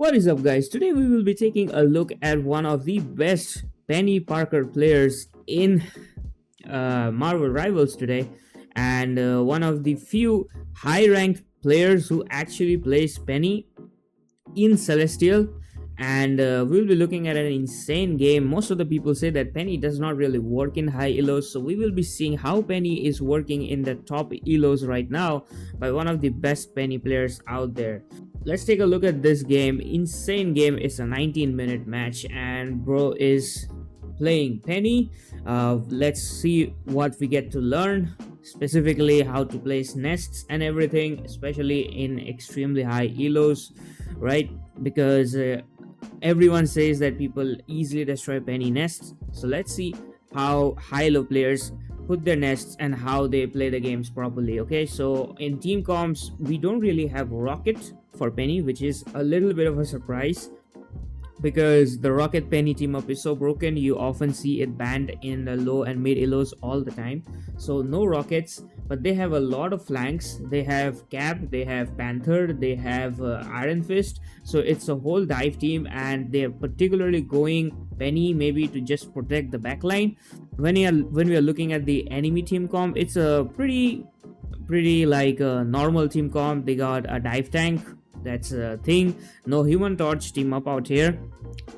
What is up, guys? Today we will be taking a look at one of the best Penny Parker players in Marvel Rivals today, and one of the few high-ranked players who actually plays Penny in Celestial. And we'll be looking at an insane game. Most of the people say that Penny does not really work in high elos, so we will be seeing how Penny is working in the top elos right now by one of the best Penny players out there. Let's take a look at this game. Insane game. It's a 19-minute match and bro is playing Penny. Let's see what we get to learn, specifically how to place nests and everything, especially in extremely high elos, right? Because everyone says that people easily destroy Penny nests. So let's see how high-low players put their nests and how they play the games properly. Okay, so in team comps we don't really have Rocket for Penny, which is a little bit of a surprise because the Rocket Penny team up is so broken. You often see it banned in the low and mid elos all the time. So no Rockets, but they have a lot of flanks. They have Cap, they have Panther, they have Iron Fist. So it's a whole dive team, and they're particularly going Penny maybe to just protect the backline. When we are looking at the enemy team comp, it's a pretty like a normal team comp. They got a dive tank, that's a thing. No Human Torch team up out here,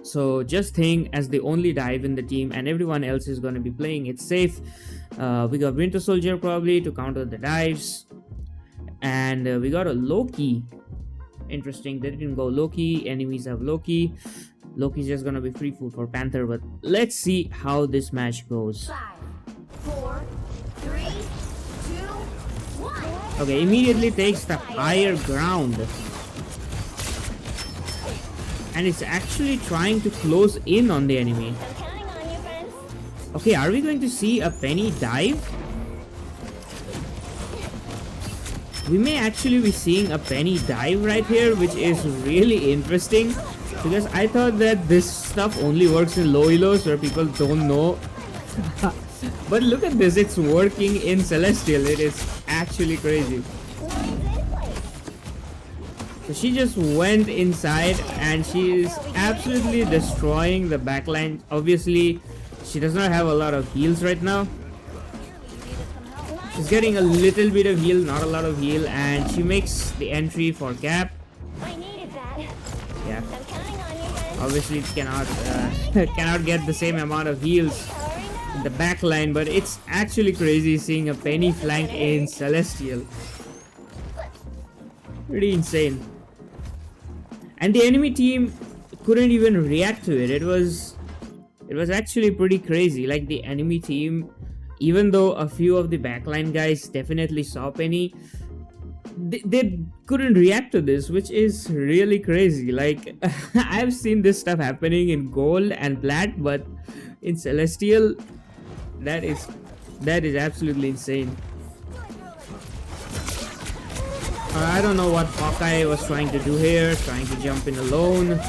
so just Thing as the only dive in the team, and everyone else is going to be playing it safe. We got Winter Soldier probably to counter the dives, and we got a Loki. Interesting, they didn't go Loki. Enemies have Loki. Loki's just gonna be free food for Panther, but let's see how this match goes. 5, 4, 3, 2, 1. Okay, immediately takes the higher ground, and it's actually trying to close in on the enemy. I'm counting on you, friends. Okay, are we going to see a Penny dive? We may actually be seeing a Penny dive right here, which is really interesting because I thought that this stuff only works in low elos where people don't know. But look at this, it's working in Celestial. It is actually crazy. So she just went inside and she is absolutely destroying the backline. Obviously, she does not have a lot of heals right now. She's getting a little bit of heal, not a lot of heal, and she makes the entry for Cap. I needed that. Yeah, I'm counting on you, friends. obviously it cannot get the same amount of heals in the backline, but it's actually crazy seeing a Penny flank in Celestial. Pretty insane. And the enemy team couldn't even react to it. It was actually pretty crazy. Like the enemy team, even though a few of the backline guys definitely saw Penny, they couldn't react to this, which is really crazy. Like I've seen this stuff happening in gold and plat, but in Celestial, that is absolutely insane. I don't know what Hawkeye was trying to do here, trying to jump in alone.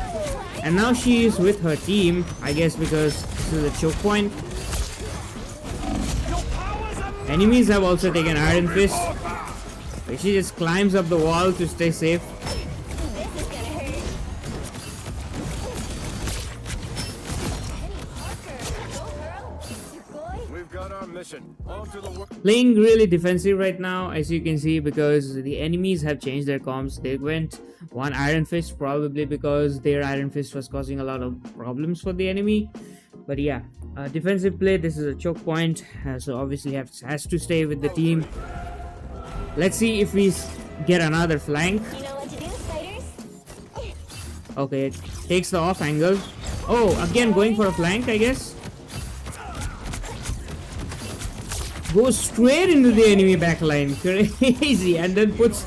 And now she is with her team, I guess because this is a choke point. Enemies have also taken Iron Fist. She just climbs up the wall to stay safe. This is gonna hurt. We've got our mission. On to the work. Playing really defensive right now, as you can see, because the enemies have changed their comps. They went one Iron Fist, probably because their Iron Fist was causing a lot of problems for the enemy. But yeah, defensive play. This is a choke point, so obviously has to stay with the team. Let's see if we get another flank. You know what to do, spiders? Okay, it takes the off angle. Oh, again going for a flank, I guess. Goes straight into the enemy backline. Crazy. And then puts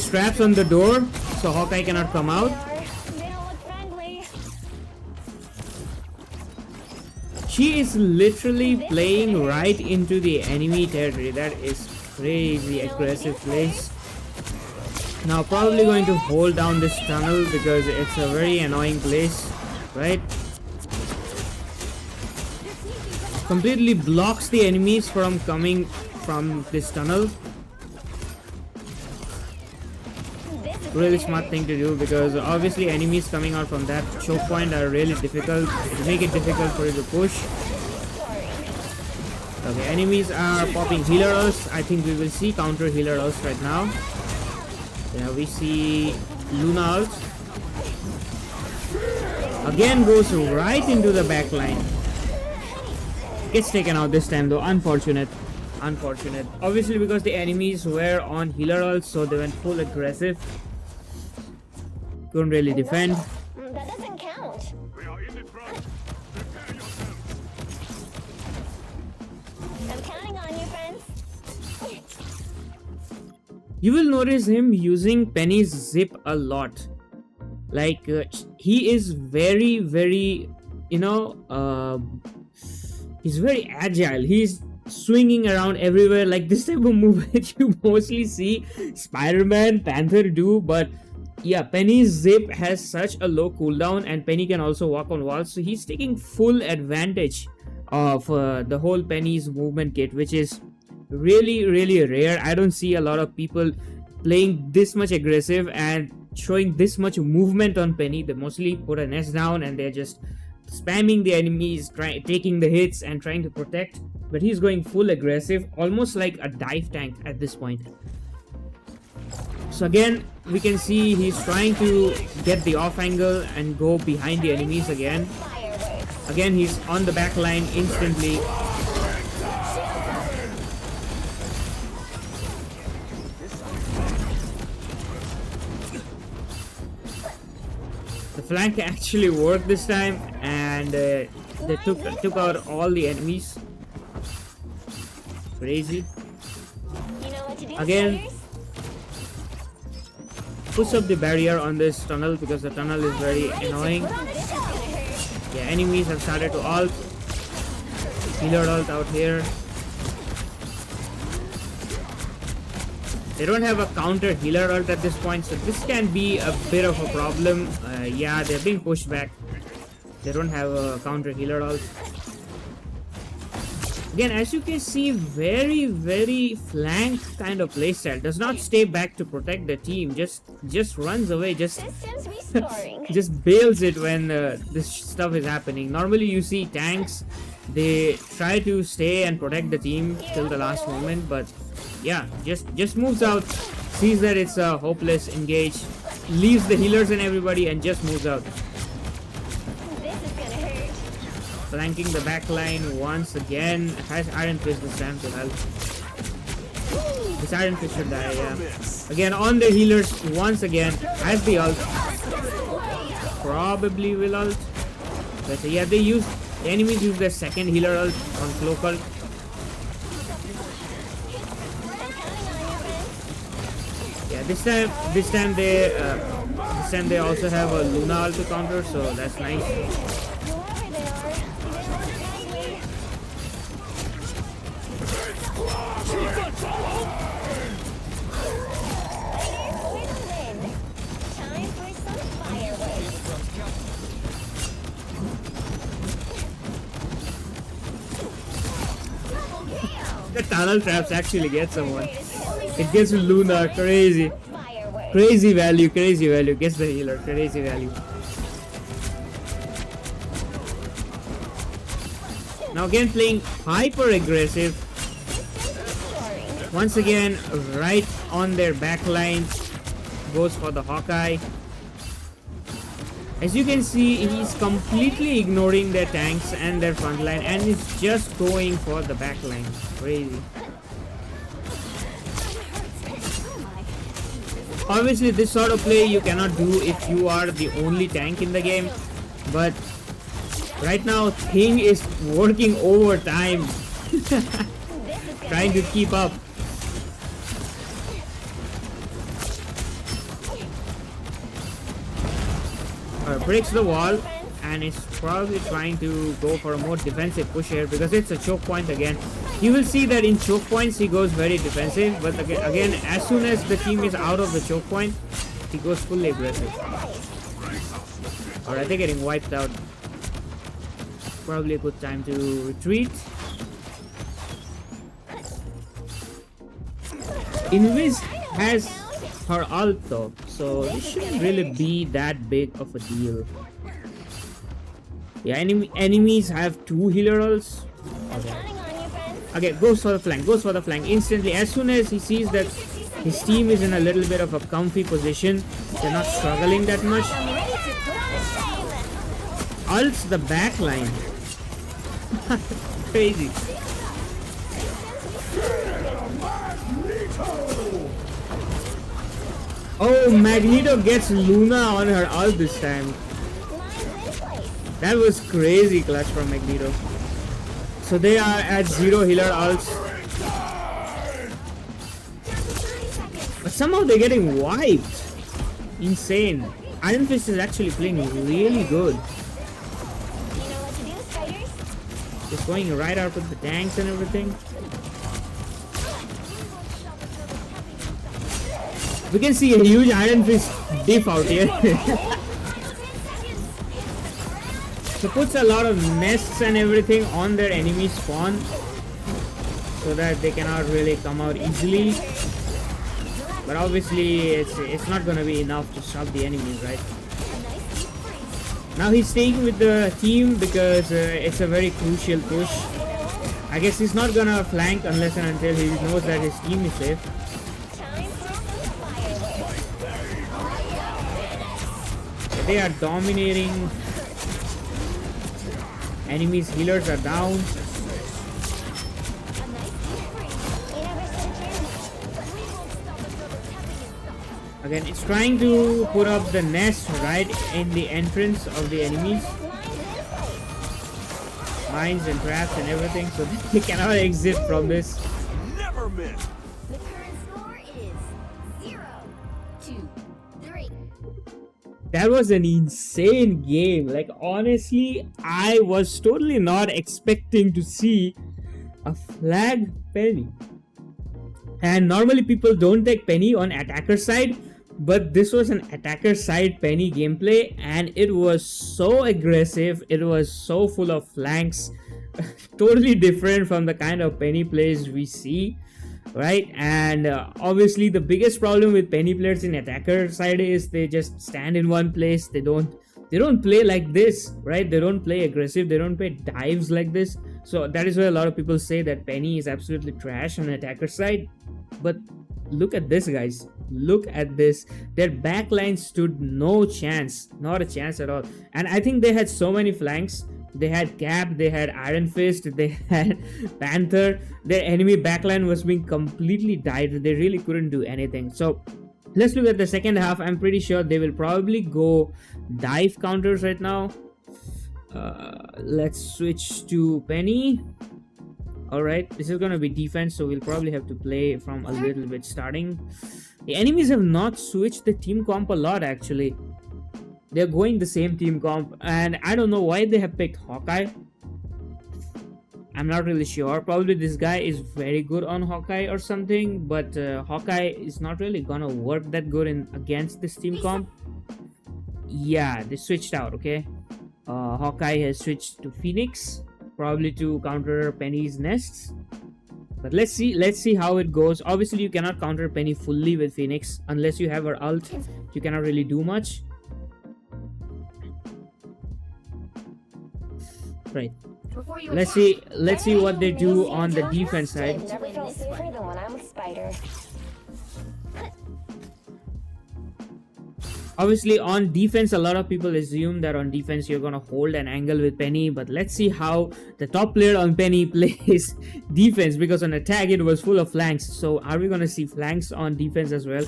traps on the door so Hawkeye cannot come out. They don't look friendly. She is literally playing right into the enemy territory. That is crazy aggressive place. Now probably going to hold down this tunnel because it's a very annoying place, right? Completely blocks the enemies from coming from this tunnel. really smart thing to do, because obviously enemies coming out from that choke point are really difficult. It make it difficult for you to push. Okay, enemies are popping healer ults. I think we will see counter healer ults right now. Yeah, we see Luna ult. Again goes right into the back line. Gets taken out this time though. Unfortunate. Unfortunate. Obviously because the enemies were on healer ults, so they went full aggressive. Couldn't really defend. That doesn't count. We are in the front. Prepare yourself. I'm counting on you, friends. You will notice him using Penny's zip a lot. Like he is very, very, he's very agile. He's swinging around everywhere. Like this type of movement you mostly see Spider-Man, Panther do, but yeah, Penny's zip has such a low cooldown, and Penny can also walk on walls, so he's taking full advantage of the whole Penny's movement kit, which is really, really rare. I don't see a lot of people playing this much aggressive and showing this much movement on Penny. They mostly put an S down and they're just spamming the enemies, taking the hits and trying to protect. But he's going full aggressive, almost like a dive tank at this point. So again, we can see he's trying to get the off angle and go behind the enemies again. Fireworks. Again, he's on the back line instantly. The flank actually worked this time, and they took out all the enemies. Crazy. You know what to do, Again. spiders? Push up the barrier on this tunnel because the tunnel is very annoying. Put on a show. Gonna hurt. Yeah, enemies have started to ult. Healer ult out here. They don't have a counter healer ult at this point, so this can be a bit of a problem. Yeah, they're being pushed back. They don't have a counter healer ult. Again, as you can see, very, very flank kind of playstyle. Does not stay back to protect the team. Just runs away. Just Systems restoring. just bails it when this stuff is happening. Normally you see tanks, they try to stay and protect the team till the last moment, but yeah, just moves out, sees that it's a hopeless engage, leaves the healers and everybody and just moves out. This is gonna hurt. Flanking the back line once again. Has Iron Fist this time to help. This Iron Fist should die, yeah. Again on the healers once again. Has the ult. Probably will ult. But yeah, the enemies use their second healer ult on Cloak ult. Yeah, this time they also have a Luna ult to counter, so that's nice. Whoever they are, they look friendly. Spiders will win. Time for some fireworks. The tunnel traps actually get someone. It gets Luna, crazy. Fireworks. Crazy value. Gets the healer, crazy value. Now again playing hyper aggressive. Restoring. Once again, right on their back line. Goes for the Hawkeye. As you can see, he's completely ignoring their tanks and their front line and is just going for the back line. Crazy. Obviously, this sort of play you cannot do if you are the only tank in the game, but right now Thing is working overtime trying to keep up. Breaks the wall and is probably trying to go for a more defensive push here because it's a choke point again. You will see that in choke points he goes very defensive, but again as soon as the team is out of the choke point, he goes fully aggressive. Alright, they're getting wiped out. Probably a good time to retreat. Invis has her ult though, so it shouldn't really be that big of a deal. Yeah, enemies have 2 healer ults. I'm counting on you, friends. Okay, goes for the flank, goes for the flank instantly. As soon as he sees that his team is in a little bit of a comfy position, they're not struggling that much. I'm ready to put on a show. Ults the back line. Crazy. Oh, Magneto gets Luna on her ult this time. Mine's in place. That was crazy clutch from Magneto. So they are at 0 healer ults. But somehow they're getting wiped. Insane. Iron Fist is actually playing really good. You know what to do, spiders? Just going right out with the tanks and everything. We can see a huge Iron Fist diff out here. So puts a lot of nests and everything on their enemy spawn so that they cannot really come out easily. But obviously it's not gonna be enough to stop the enemies, right? Now he's staying with the team because it's a very crucial push. I guess he's not gonna flank unless and until he knows that his team is safe. Time for some fireworks. They are dominating. Enemies' healers are down. A nice deep freeze. You never stood a chance. But we won't stop until the tapping is stopped. Again, it's trying to put up the nest right in the entrance of the enemies. Mine's in place. Mines and traps and everything, so they cannot exit from this. Never miss. The current score is 0-3. That was an insane game. Like, honestly, I was totally not expecting to see a flag Penny. And normally people don't take Penny on attacker side, but this was an attacker side Penny gameplay, and it was so aggressive. It was so full of flanks. Totally different from the kind of Penny plays we see, right? And obviously the biggest problem with Penny players in attacker side is they just stand in one place. They don't play like this, right? They don't play aggressive. They don't play dives like this. So that is why a lot of people say that Penny is absolutely trash on attacker side. But look at this, guys. Look at this. Their backline stood no chance. Not a chance at all. And I think they had so many flanks. They had Cap, they had Iron Fist, they had Panther. Their enemy backline was being completely dived. They really couldn't do anything. So let's look at the second half. I'm pretty sure they will probably go dive counters right now. Let's switch to Penny. Alright, this is gonna be defense, so we'll probably have to play from a little bit starting. The enemies have not switched the team comp a lot, actually. They're going the same team comp, and I don't know why they have picked Hawkeye. I'm not really sure. Probably this guy is very good on Hawkeye or something, but Hawkeye is not really gonna work that good against this team comp. Yeah, they switched out, okay? Hawkeye has switched to Phoenix, probably to counter Penny's nests. But let's see how it goes. Obviously, you cannot counter Penny fully with Phoenix unless you have her ult. You cannot really do much. Right. Let's see what they do on the defense side. Never felt safer than when I'm with Spider. Obviously, on defense, a lot of people assume that on defense you're gonna hold an angle with Penny, but let's see how the top player on Penny plays defense, because on attack it was full of flanks. So are we gonna see flanks on defense as well?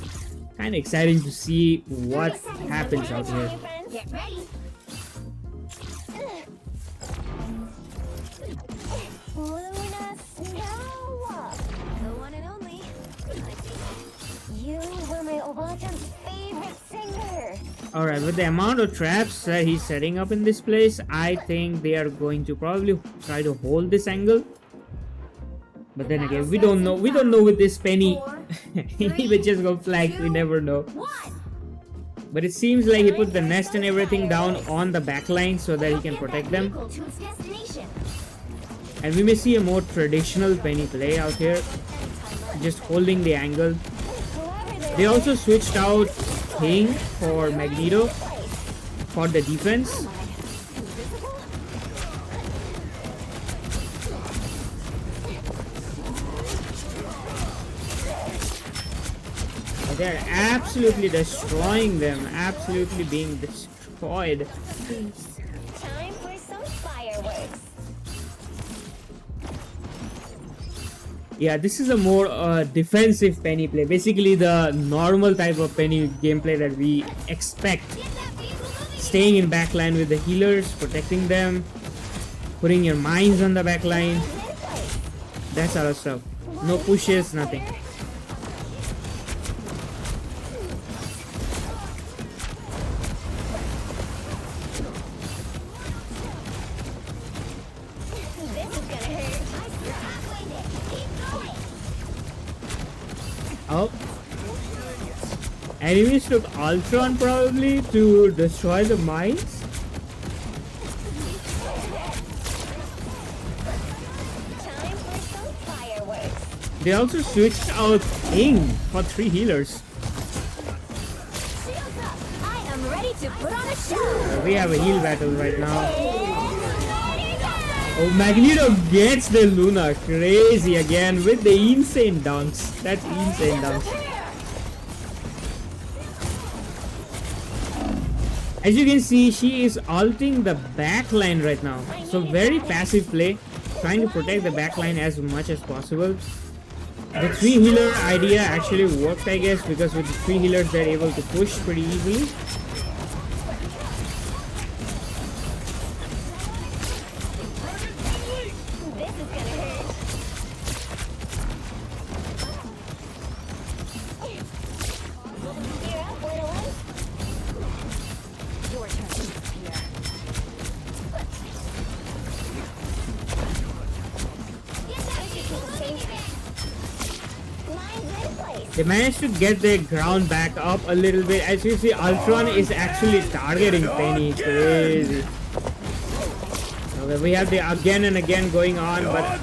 Kind of exciting to see what happens out here. Get ready. Luna Snow, the one and only. You were my all-time favorite singer. Alright, with the amount of traps that he's setting up in this place, I think they are going to probably try to hold this angle. But then again, we don't know with this Penny. He would just go flank, we never know. But it seems like he put the nest and everything down on the backline so that he can protect them. And we may see a more traditional Penny play out here, just holding the angle. They also switched out thing for Magneto for the defense. They're absolutely destroying them, absolutely being destroyed. Time for some fireworks. Yeah, this is a more defensive Penny play. Basically, the normal type of Penny gameplay that we expect. Staying in backline with the healers, protecting them, putting your mines on the backline. That sort of stuff. No pushes, nothing. Oh, enemies took Ultron probably to destroy the mines. Time for some fireworks. They also switched out King for 3 healers. Shields up. I am ready to put on a show. We have a heal battle right now. Oh, Magneto gets the Luna crazy again with the insane dunks. That's insane dunks. As you can see, she is ulting the backline right now. So very passive play, trying to protect the backline as much as possible. The 3 healer idea actually worked, I guess, because with the 3 healers they're able to push pretty easily. They managed to get their ground back up a little bit. As you see, Ultron is actually targeting Penny. Crazy. Okay, we have the again and again going on, but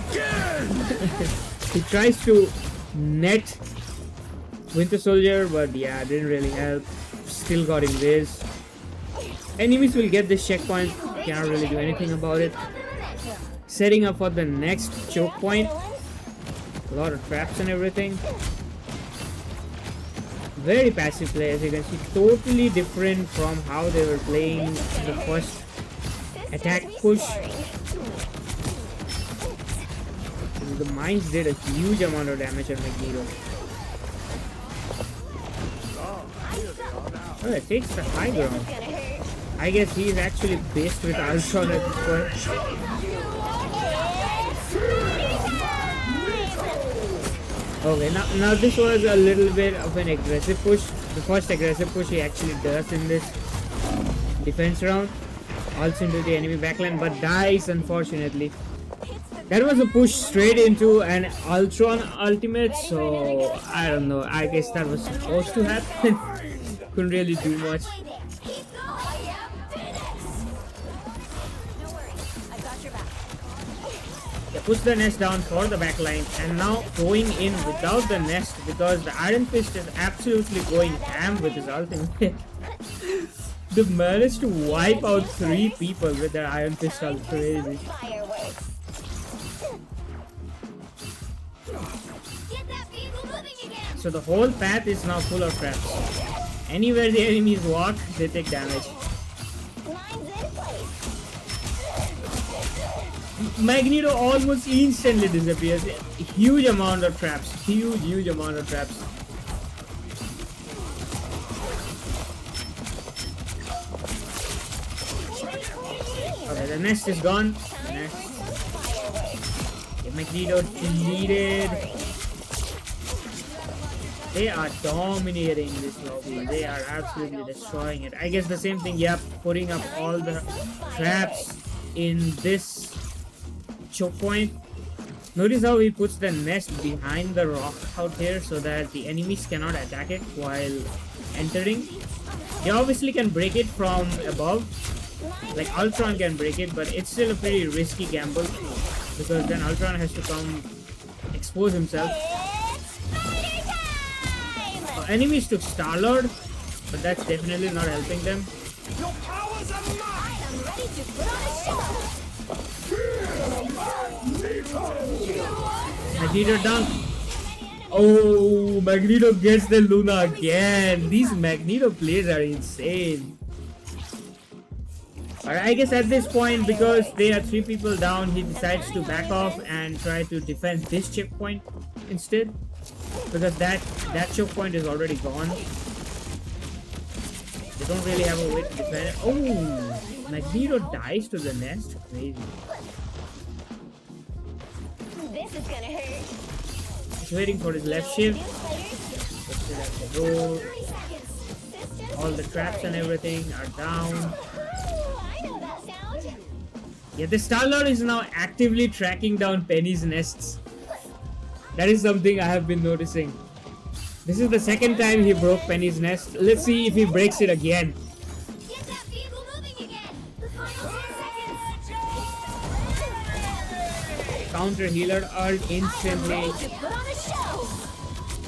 he tries to net Winter Soldier, but yeah, didn't really help. Still got him this. Enemies will get this checkpoint. Can't really do anything about it. Setting up for the next choke point. A lot of traps and everything. Very passive play, as you can see, totally different from how they were playing the first attack push. The mines did a huge amount of damage on Magneto. Oh, it takes the high ground. I guess he is actually based with Ultron at this point. Okay, now this was a little bit of an aggressive push. The first aggressive push he actually does in this defense round. Also into the enemy backline, but dies unfortunately. That was a push straight into an Ultron ultimate, so I don't know. I guess that was supposed to happen. Couldn't really do much. They push the nest down for the backline, and now going in without the nest because the Iron Fist is absolutely going ham with his ultimate. They managed to wipe out 3 people with their Iron Fist ult. Crazy. So the whole path is now full of traps. Anywhere the enemies walk, they take damage. Magneto almost instantly disappears. Huge amount of traps. Huge amount of traps. Okay, the nest is gone. The nest. Okay, Magneto deleted. They are dominating this lobby. They are absolutely destroying it. I guess the same thing, yep, putting up all the traps in this choke point. Notice how he puts the nest behind the rock out here so that the enemies cannot attack it while entering. They obviously can break it from above, like Ultron can break it, but it's still a pretty risky gamble because then Ultron has to come expose himself. Enemies took Star-Lord. but that's definitely not helping them. Your powers are mine! I'm ready to put on a show. Magneto dunk. Oh, Magneto gets the Luna again. These Magneto plays are insane. Alright, I guess at this point, because they are 3 people down, he decides to back off and try to defend this checkpoint instead. Because that choke point is already gone. They don't really have a way to defend it. Oh, Magneto dies to the nest. Crazy. This is gonna hurt. He's waiting for his left shift. Puts it at the door. 30 seconds. This All the traps and everything are down. Ooh, I know that sound. Yeah, the Star-Lord is now actively tracking down Penny's nests. That is something I have been noticing. This is the second time he broke Penny's nest. Let's see if he breaks it again. Get that vehicle moving again. The final 10 seconds. Counter healer ult instantly. Ready to put on a show.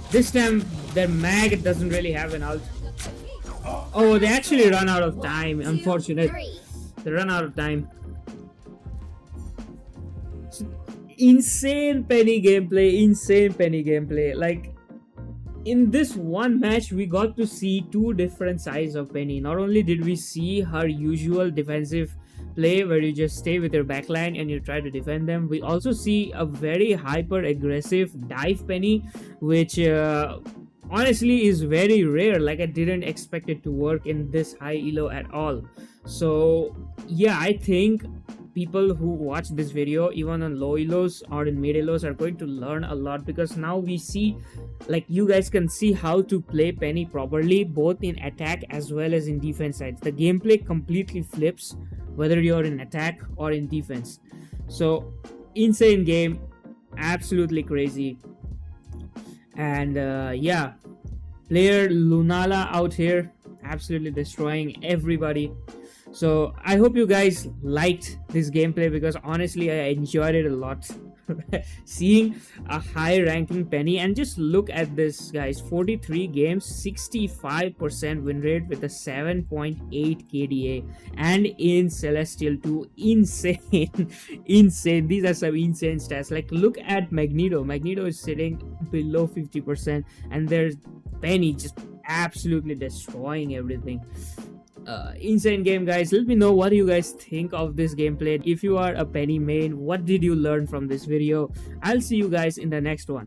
This time their mag doesn't really have an ult. Oh, they actually run out of time. Unfortunate. 3. They run out of time. Insane Penny gameplay. Insane Penny gameplay. Like, in this one match, we got to see 2 different sides of Penny. Not only did we see her usual defensive play where you just stay with your backline and you try to defend them, we also see a very hyper aggressive dive Penny, which honestly is very rare. Like, I didn't expect it to work in this high elo at all. So yeah, I think people who watch this video even on low elos or in mid elos are going to learn a lot, because now we see, like, you guys can see how to play Penny properly, both in attack as well as in defense sides. The gameplay completely flips whether you're in attack or in defense. So insane game, absolutely crazy. And yeah, player Lunala out here absolutely destroying everybody. So I hope you guys liked this gameplay, because honestly I enjoyed it a lot. Seeing a high ranking Penny, and just look at this, guys. 43 games, 65% win rate with a 7.8 KDA, and in Celestial 2. Insane. Insane. These are some insane stats. Like, look at Magneto. Magneto is sitting below 50%, and there's Penny just absolutely destroying everything. Insane game, guys. Let me know what you guys think of this gameplay. If you are a Penny main, what did you learn from this video? I'll see you guys in the next one.